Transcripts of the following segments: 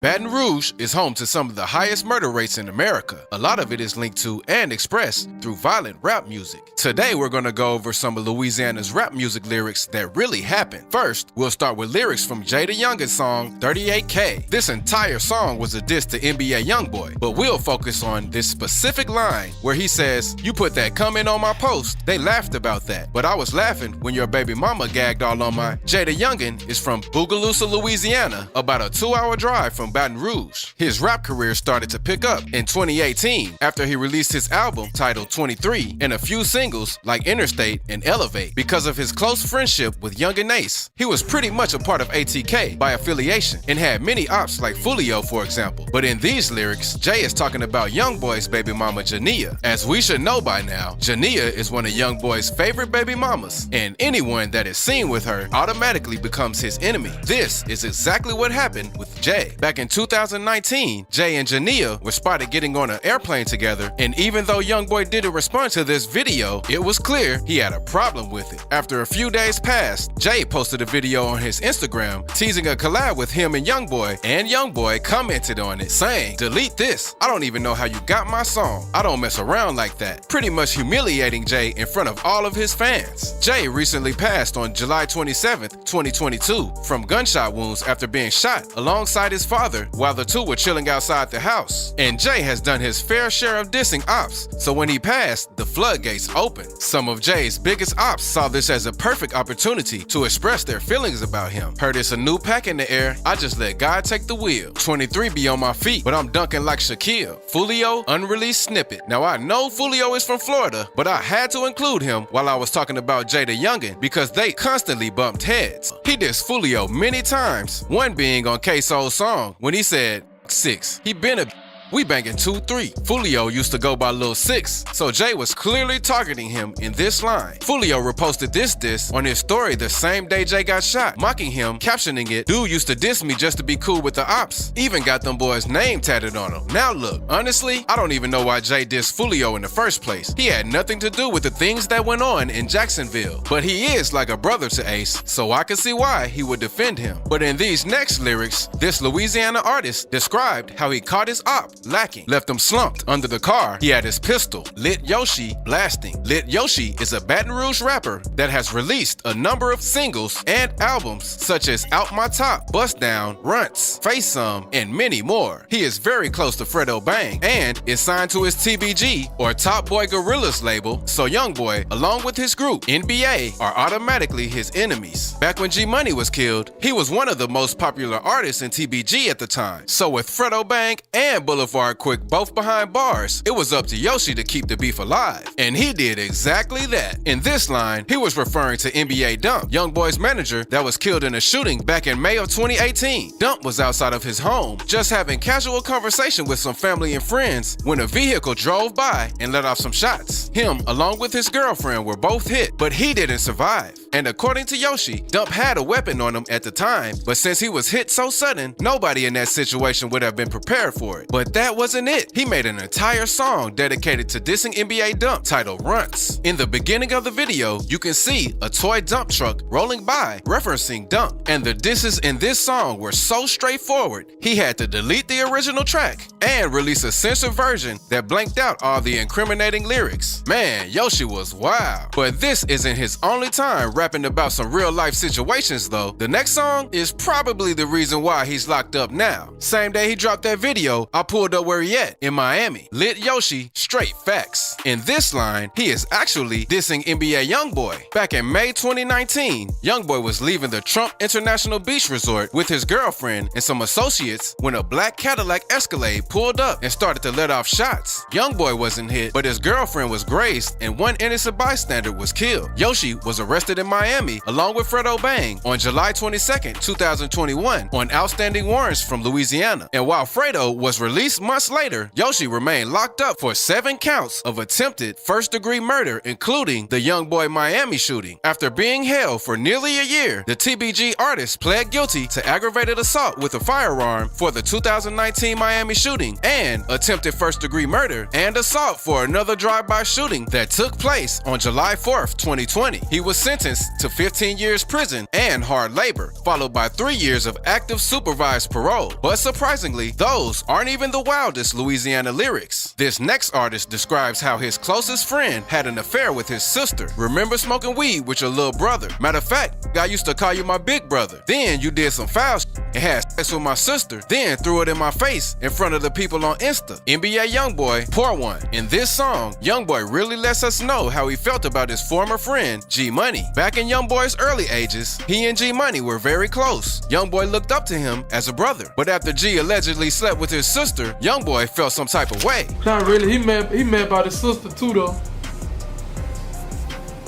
Baton Rouge is home to some of the highest murder rates in America. A lot of it is linked to and expressed through violent rap music. Today we're going to go over some of Louisiana's rap music lyrics that really happened. First, we'll start with lyrics from Jay the Youngest song, 38K. This entire song was a diss to NBA Youngboy, but we'll focus on this specific line where he says, "You put that comment on my post, they laughed about that, but I was laughing when your baby mama gagged all on my." Jay the Youngin is from Bogalusa, Louisiana, about a 2-hour drive from Baton Rouge. His rap career started to pick up in 2018 after he released his album titled 23 and a few singles like Interstate and Elevate. Because of his close friendship with Young and Ace, he was pretty much a part of ATK by affiliation and had many ops like Fulio, for example. But in these lyrics, Jay is talking about Youngboy's baby mama Jania. As we should know by now, Jania is one of Youngboy's favorite baby mamas, and anyone that is seen with her automatically becomes his enemy. This is exactly what happened with Jay. Back in 2019, Jay and Jania were spotted getting on an airplane together, and even though Youngboy didn't respond to this video, it was clear he had a problem with it. After a few days passed, Jay posted a video on his Instagram teasing a collab with him and Youngboy commented on it saying, "Delete this. I don't even know how you got my song. I don't mess around like that." Pretty much humiliating Jay in front of all of his fans. Jay recently passed on July 27th, 2022 from gunshot wounds after being shot alongside his father while the two were chilling outside the house. And Jay has done his fair share of dissing ops, so when he passed, the floodgates opened. Some of Jay's biggest ops saw this as a perfect opportunity to express their feelings about him. "Heard it's a new pack in the air, I just let God take the wheel. 23 be on my feet, but I'm dunking like Shaquille. Fulio, unreleased snippet." Now I know Fulio is from Florida, but I had to include him while I was talking about Jay the Youngin because they constantly bumped heads. He dissed Fulio many times, one being on K-Soul's song when he said, "6, he been a we banging 2-3. Fulio used to go by Lil 6, so Jay was clearly targeting him in this line. Fulio reposted this diss on his story the same day Jay got shot, mocking him, captioning it, "Dude used to diss me just to be cool with the ops. Even got them boys' name tatted on him." Now look, honestly, I don't even know why Jay dissed Fulio in the first place. He had nothing to do with the things that went on in Jacksonville, but he is like a brother to Ace, so I can see why he would defend him. But in these next lyrics, this Louisiana artist described how he caught his op lacking, left him slumped under the car. He had his pistol, Lit Yoshi, blasting. Lit Yoshi is a Baton Rouge rapper that has released a number of singles and albums such as Out My Top, Bust Down, Runts, Face Some, and many more. He is very close to Fredo Bang and is signed to his TBG or Top Boy Gorillas label, so Youngboy, along with his group, NBA, are automatically his enemies. Back when G Money was killed, he was one of the most popular artists in TBG at the time. So with Fredo Bang and Boulevard Quick both behind bars, it was up to Yoshi to keep the beef alive. And he did exactly that. In this line, he was referring to NBA Dump, Youngboy's manager that was killed in a shooting back in May of 2018. Dump was outside of his home, just having casual conversation with some family and friends when a vehicle drove by and let off some shots. Him, along with his girlfriend, were both hit, but he didn't survive. And according to Yoshi, Dump had a weapon on him at the time, but since he was hit so sudden, nobody in that situation would have been prepared for it. But that wasn't it. He made an entire song dedicated to dissing NBA Dump titled Runts. In the beginning of the video, you can see a toy dump truck rolling by referencing Dump. And the disses in this song were so straightforward, he had to delete the original track and release a censored version that blanked out all the incriminating lyrics. Man, Yoshi was wild. But this isn't his only time rapping about some real life situations though. The next song is probably the reason why he's locked up now. Same day he dropped that video, I pulled up where he at, in Miami. Lit Yoshi, straight facts. In this line, he is actually dissing NBA Youngboy. Back in May 2019, Youngboy was leaving the Trump International Beach Resort with his girlfriend and some associates when a black Cadillac Escalade pulled up and started to let off shots. Youngboy wasn't hit, but his girlfriend was grazed and one innocent bystander was killed. Yoshi was arrested in Miami along with Fredo Bang on July 22nd, 2021 on outstanding warrants from Louisiana. And while Fredo was released months later, Yoshi remained locked up for 7 counts of attempted first-degree murder, including the Youngboy Miami shooting. After being held for nearly a year, the TBG artist pled guilty to aggravated assault with a firearm for the 2019 Miami shooting and attempted first-degree murder and assault for another drive-by shooting that took place on July 4th, 2020. He was sentenced sentenced to 15 years prison and hard labor, followed by 3 years of active supervised parole. But surprisingly, those aren't even the wildest Louisiana lyrics. This next artist describes how his closest friend had an affair with his sister. Remember smoking weed with your little brother? Matter of fact, I used to call you my big brother. Then you did some foul shit and had sex with my sister, then threw it in my face in front of the people on Insta. NBA Youngboy, Pour One. In this song, Youngboy really lets us know how he felt about his former friend, G Money. Back in Youngboy's early ages, he and G Money were very close. Youngboy looked up to him as a brother. But after G allegedly slept with his sister, Youngboy felt some type of way. Not really, he mad about his sister too though.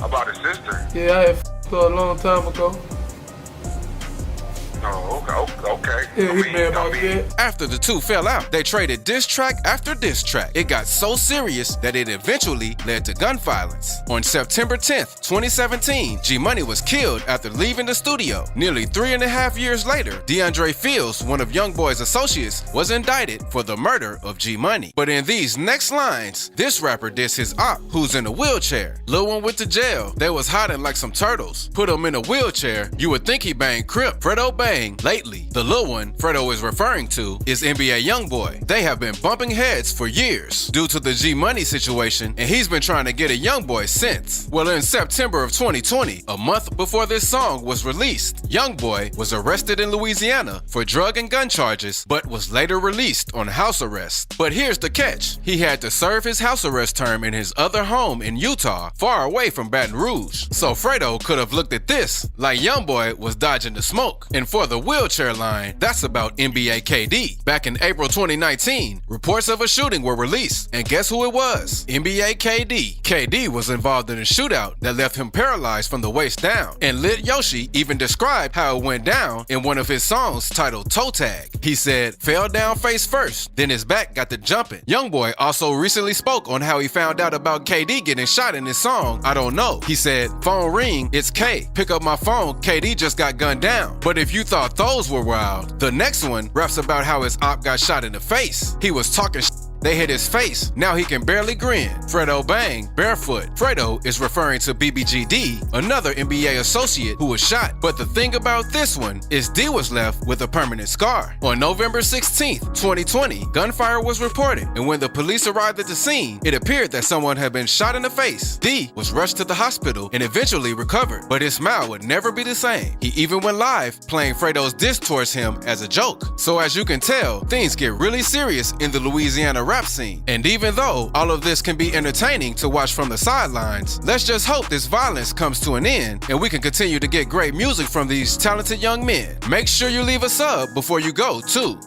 About his sister? Yeah, I had her a long time ago. Oh, okay. Yeah, he mad about that. After the two fell out, they traded diss track after diss track. It got so serious that it eventually led to gun violence. On September 10th, 2017, G Money was killed after leaving the studio. Nearly 3.5 years later, DeAndre Fields, one of Youngboy's associates, was indicted for the murder of G Money. But in these next lines, this rapper dissed his op, who's in a wheelchair. Lil One went to jail. They was hiding like some turtles. Put him in a wheelchair. You would think he banged Crip. Fredo Bang. Lately, the Lil One Fredo is referring to is NBA Youngboy. They have been bumping heads for years due to the G Money situation, and he's been trying to get a Youngboy since. Well, in September of 2020, a month before this song was released, Youngboy was arrested in Louisiana for drug and gun charges, but was later released on house arrest. But here's the catch. He had to serve his house arrest term in his other home in Utah, far away from Baton Rouge. So Fredo could have looked at this like Youngboy was dodging the smoke. And for the wheelchair line, that's about NBA KD. Back in April 2019, reports of a shooting were released, and guess who it was? NBA KD. KD was involved in a shootout that left him paralyzed from the waist down, and Lit Yoshi even described how it went down in one of his songs titled Toe Tag. He said, fell down face first, then his back got to jumping. Youngboy also recently spoke on how he found out about KD getting shot in his song, I Don't Know. He said, phone ring, it's K. Pick up my phone, KD just got gunned down. But if you thought those were wild, the next one raps about how his op got shot in the face. He was talking They hit his face. Now he can barely grin. Fredo Bang, barefoot. Fredo is referring to BBGD, another NBA associate who was shot. But the thing about this one is D was left with a permanent scar. On November 16th, 2020, gunfire was reported, and when the police arrived at the scene, it appeared that someone had been shot in the face. D was rushed to the hospital and eventually recovered, but his smile would never be the same. He even went live playing Fredo's diss towards him as a joke. So as you can tell, things get really serious in the Louisiana rap scene. And even though all of this can be entertaining to watch from the sidelines, let's just hope this violence comes to an end and we can continue to get great music from these talented young men. Make sure you leave a sub before you go too.